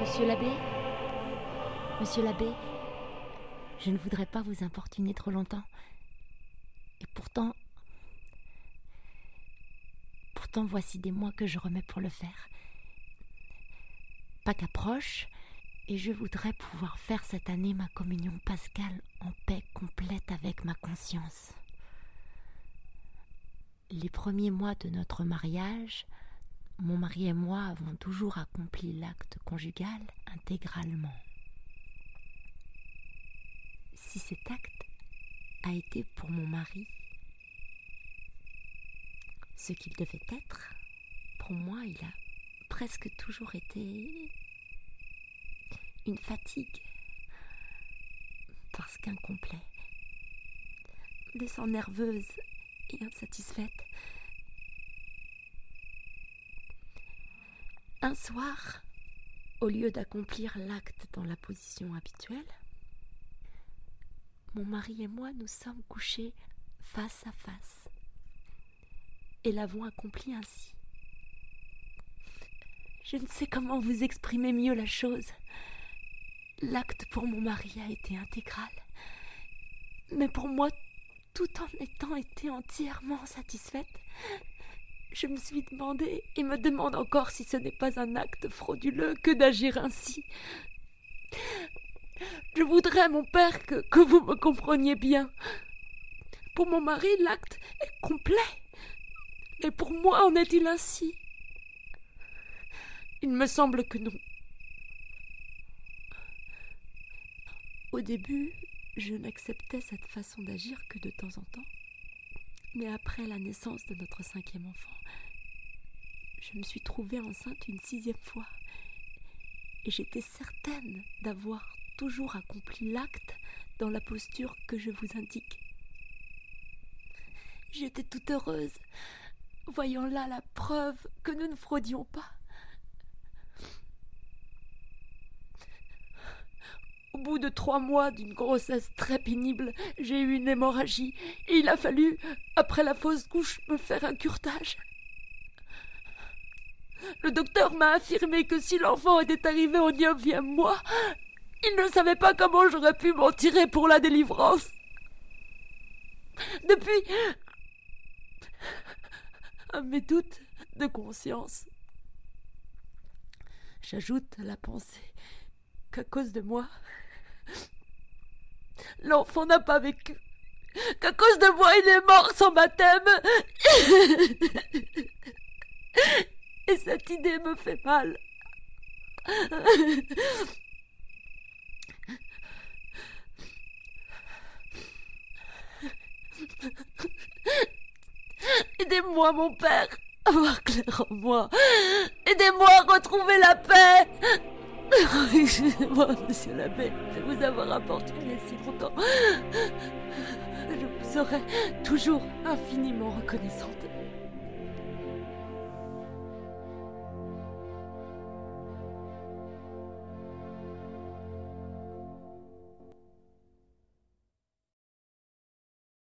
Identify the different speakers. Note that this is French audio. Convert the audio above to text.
Speaker 1: Monsieur l'abbé ? Monsieur l'abbé, je ne voudrais pas vous importuner trop longtemps. Et pourtant, voici des mois que je remets pour le faire. Pâques approche, et je voudrais pouvoir faire cette année ma communion pascale en paix complète avec ma conscience. Les premiers mois de notre mariage, mon mari et moi avons toujours accompli l'acte conjugal intégralement. Si cet acte a été pour mon mari ce qu'il devait être, pour moi il a presque toujours été une fatigue, parce qu'incomplet, laissant nerveuse et insatisfaite. Un soir, au lieu d'accomplir l'acte dans la position habituelle, mon mari et moi nous sommes couchés face à face et l'avons accompli ainsi. Je ne sais comment vous exprimer mieux la chose. L'acte pour mon mari a été intégral, mais pour moi, tout en étant été entièrement satisfaite, je me suis demandé et me demande encore si ce n'est pas un acte frauduleux que d'agir ainsi. Je voudrais, mon père, que vous me compreniez bien. Pour mon mari, l'acte est complet. Et pour moi, en est-il ainsi? Il me semble que non. Au début, je n'acceptais cette façon d'agir que de temps en temps. Mais après la naissance de notre 5e enfant, je me suis trouvée enceinte une 6e fois. Et j'étais certaine d'avoir toujours accompli l'acte dans la posture que je vous indique. J'étais toute heureuse, voyant là la preuve que nous ne fraudions pas. Au bout de 3 mois d'une grossesse très pénible, j'ai eu une hémorragie et il a fallu, après la fausse couche, me faire un curetage. Le docteur m'a affirmé que si l'enfant était arrivé au 9e mois, il ne savait pas comment j'aurais pu m'en tirer pour la délivrance. Depuis, à mes doutes de conscience, j'ajoute à la pensée qu'à cause de moi, l'enfant n'a pas vécu, qu'à cause de moi, il est mort sans baptême. Et cette idée me fait mal. Aidez-moi, mon père, à voir clair en moi. Aidez-moi à retrouver la paix. Excusez-moi, monsieur l'abbé, de vous avoir importuné si longtemps. Je vous serai toujours infiniment reconnaissante.